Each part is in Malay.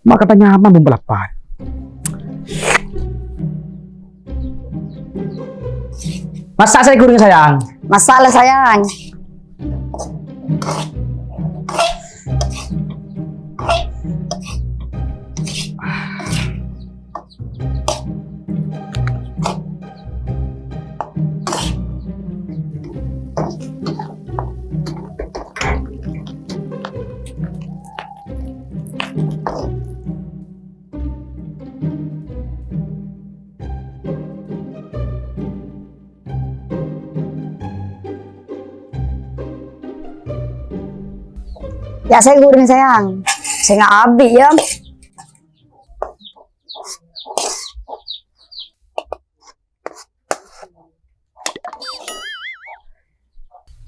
Mak kata nyaman belum lapar. Masak saya goreng sayang. Masalah sayang. Ya saya goreng sayang. Saya nggak habis ya.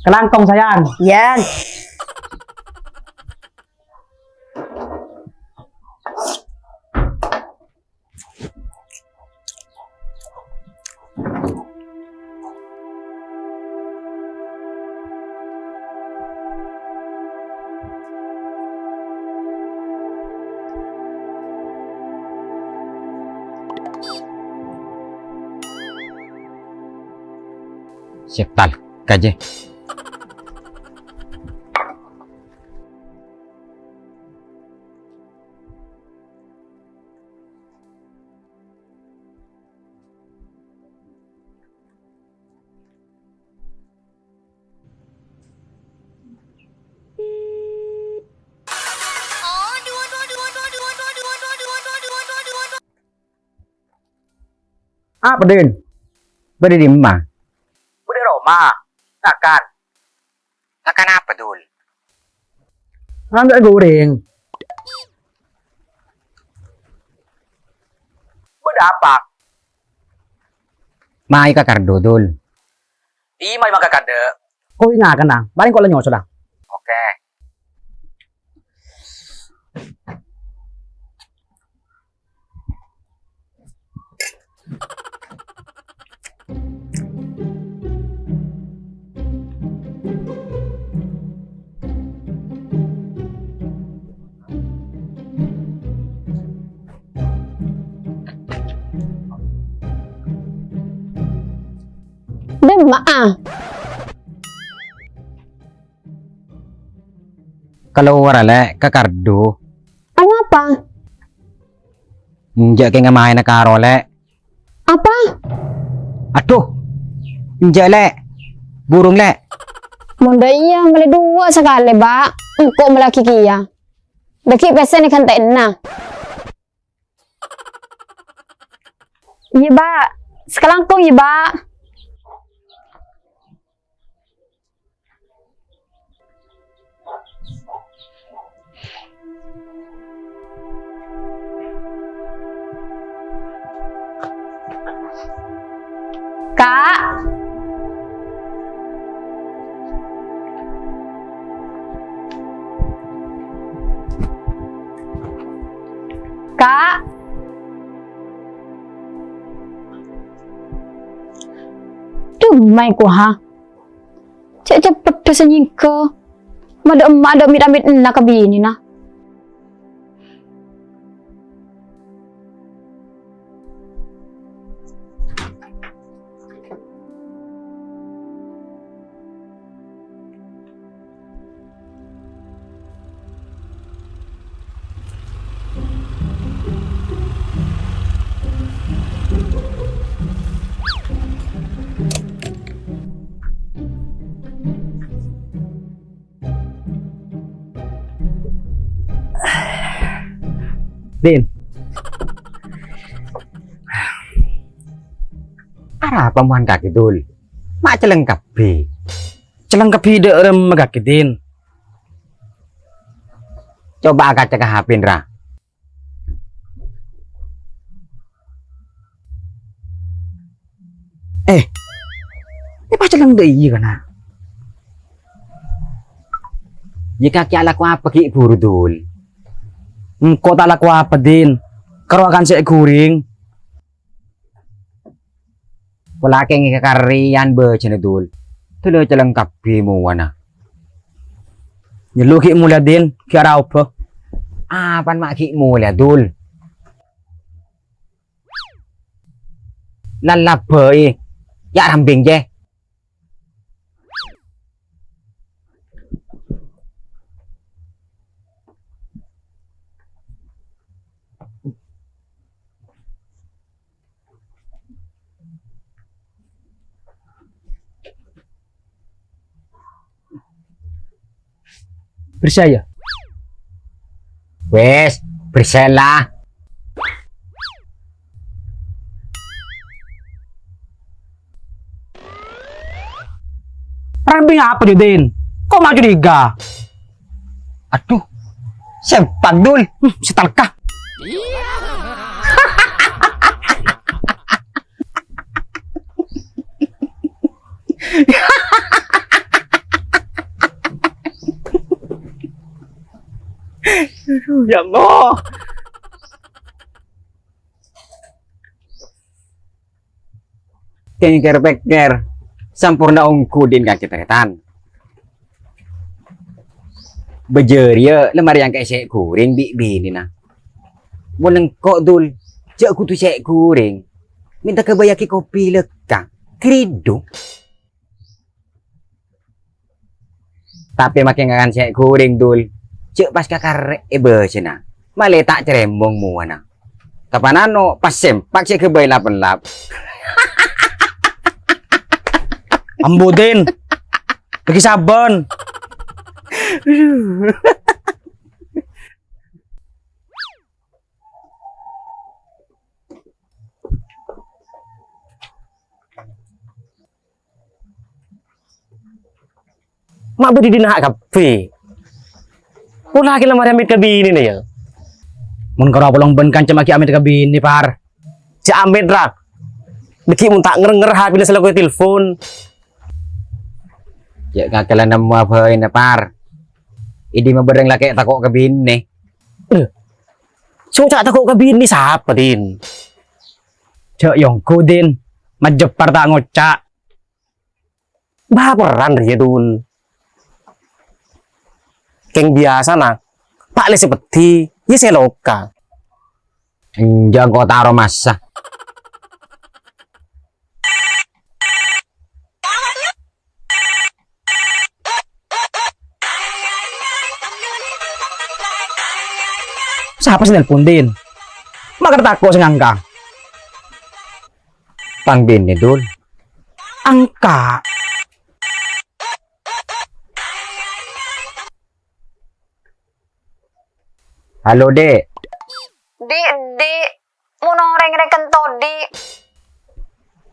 Kelangkong sayang. Ya. Siap tal, kaje. Apa Den? Beri di rumah. Udah Roma. Akan. Makan apa dul? Enggak goreng. Udah apa? Mai kakar dodol. Iya mai maka kade. Kau ingat kan? Paling kau lenyo sudah. Oke. Dan maaf. Kalau warale kakar do, Ano apa? njak ke ngamai na karole. Apa? Aduh, njak le, burung le. Munda iya mali dua sekali ba. Engkau melaki kia. Daki pesen ikan tak na. Iya ba. Sekarang kau iya ba. Kak. Kak. Dumai ku ha. Cek cepet dah senyingke. Mada emak ada amit-amit nak kabini nah. Den. Ara pamuan kaki dul. Mak celeng kapi. Celang kepi de rem megak Den. Coba agak cekah hapin ra. Ini pas celang de iya kana. Jika ki ala ko apa ki buru dul. Engkau tak laku apa Den? Karo akan saya goreng. Pula kengi kakarian be cene dul. Tulo celeng kapi mu wana. Nyelu ki mulai Den, ki ara apa? Apan mak kikmu lah dul. Lalabai. Ya rambing je. Percaya. Wes, berselah. Rambing apa Judin? Kok maju curiga? Aduh. Sempak dul. Setalkah? Ya Allah. Kengker-pekер. Sampurna ungku din kaki teretan. Bejer ya lemari yang kayak sek goreng bini nah. Boleh kok dul. Jak aku tuh sek goreng. Minta kebayaki kopi lekang. Keridu. Tapi makin akan sek goreng dul. Cek pas kakar cina. Male tak cerembong muana. Kapan ano pas sempak cek kebay lapan-lap. Ambo Din. Lagi sabon. Mak beri dina kafe. Pula lagi lamar amit kabini na ya. Mun karo pulang ben kancam aki amit kabini par. Si amit rak. Deki mun tak nger ha bila selaku telepon. Ya kakalan nama apa ini par. Idi mabereng laki takok kabini. So cak takut kabini siapa din? Cek yongku Din. Majepar tak ngocak. Baperan dia dul. Keng biasa nak. Pak le seperti ya seloka. Jangan kau taruh masa. Siapa sih nelpon Din? Makar takut sengangka. Pang bini dul. Angka. Halo dek. Di, mau noreng reken todi.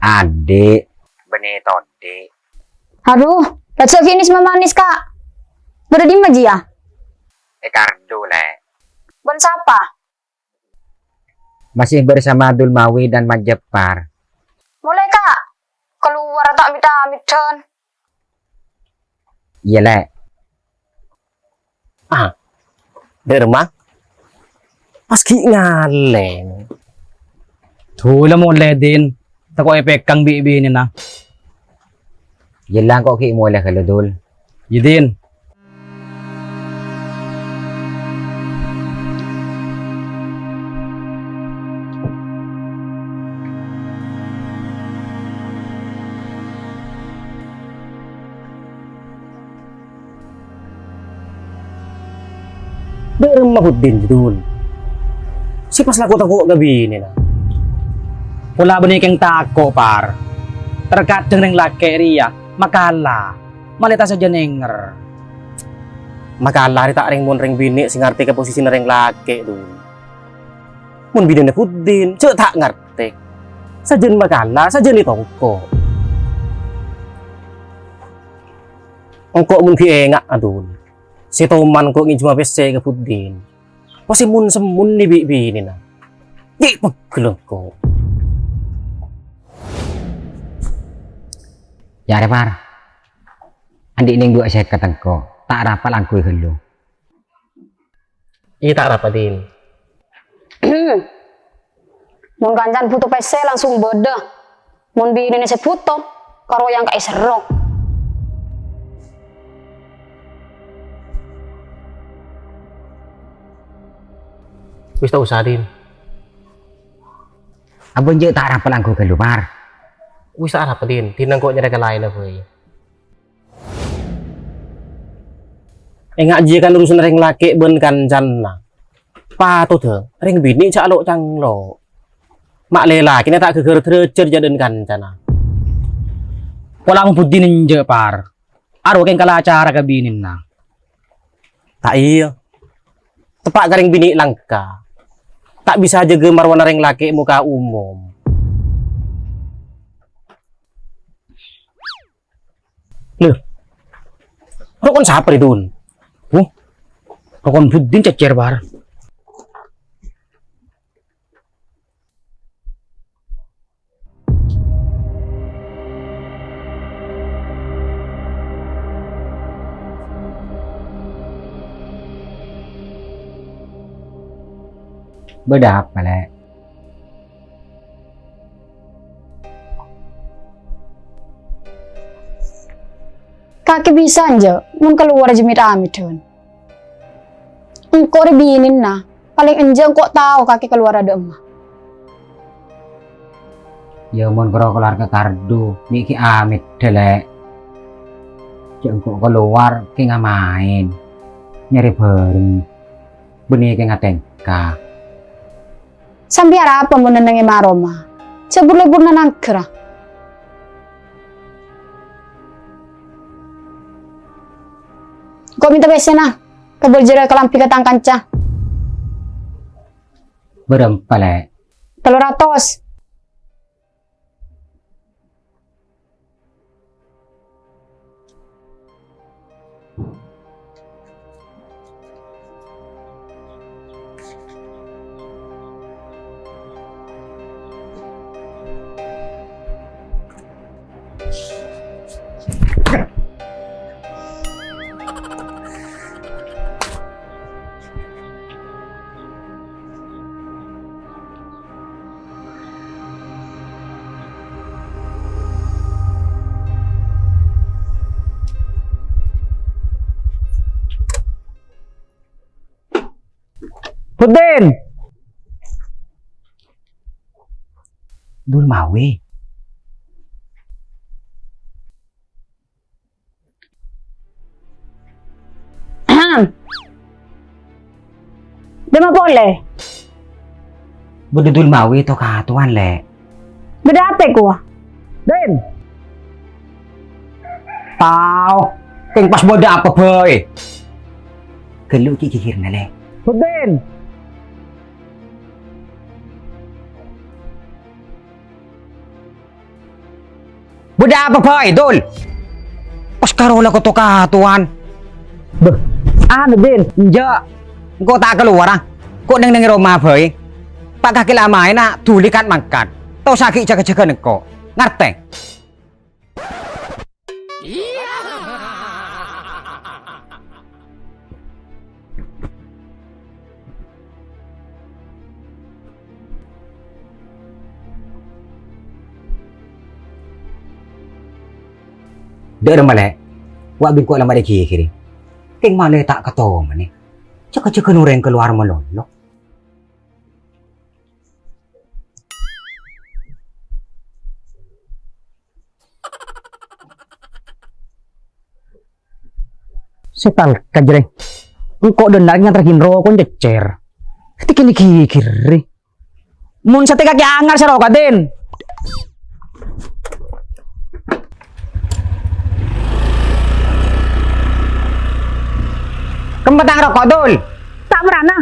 Adik. Benih todi. Aduh, baca finish memanis kak. Berada di maji ya? Kardu le. Ben siapa? Masih bersama Dulmawi dan Majapar. Mulai kak. Keluar tak amit-amit don. Iya le. Dari rumah. Pas ki ngaleng. Tula mo Din. Tako epek kang bibini na. Iya lang kok ki mulai kalau dul. Yudin. Dari rumah din dul. Si pas laku takut kabini na. Pula ba keng tako par? Terkadang ng laki riya, makala. Malita sa janenger. Makala tak ring mon ring bini sing ngerti ke posisi na ring laki dul. Mun bini na din, cek tak ngerti. Sajen makala, sajen itu ko. Engkau mun ki engak adul. Si Toman ko ngi cuma pese ke pudin. Pasti mun semun ni bini na. Di pagkeleng ko. Ya ada par. Andi ning dua saya katengko. Tak rapal angkui helu. Iya tak rapat din. Mun kancan butuh PC langsung beda. Mun bini ini seputo, karo yang kayak serok. Wis tak usah, Din. Abang je tak rapat aku keluar. Wis tak apa, Din. Din kok nyari ke lain lah, boy. Ngak je kan urusan ring laki ben kan jana. Patut tuh, ring bini cak lo cang lo. Mak lela kini tak geger tercer jaden kan jana. Walang pudin je par. Aro keng kala acara kabinin na. Tak iya. Tepak garing bini langka. Tak bisa aja gemar warna ring laki muka umum. Loh. Rokon siapa itu? Rokon pudin cecer par. Bedap malah. Kaki bisa aja, mun keluar aja amit don. Engkau rebinin nah, paling enjang kok tahu kaki keluar ada emak. Ya mon keluarga kardu, niki amit delek. Cek kok keluar ki main. Nyari bareng. Beni ki ngatengka. Sampai apa mau nenengi maroma? Sebur-lebur nanang kera. Kau minta besen nah, kebel jera kelampi ketang kanca. Berempat lek. 300. Pudin! Dul mawe. Dema boleh. Bedudul mawe to katuan lek. Beda apa gua? Den! Tau! Keng pas boda apa boy? Gelu ki kikir lek. Pudin! Boda apa boy, Dul? Pas karola ko to katuan. Beh, ano din? Nja, kok tak keluar ah? Kok neng rumah boy? Pak kaki lama na tulikan mangkat. Tau sakit jaga-jaga neko. Ngerti? Đỡ đâu mà lẹ. Wa bin ko lama de kiri. Keng male tak kato mani. Caka-caka nureng keluar melolok. Setal kajreng. Engkau dendar ngantrakin rokon cecer. Ketika ini kiri. Mun sate kaki angar sa roka din. Kempetang rokok dul. Tak merana.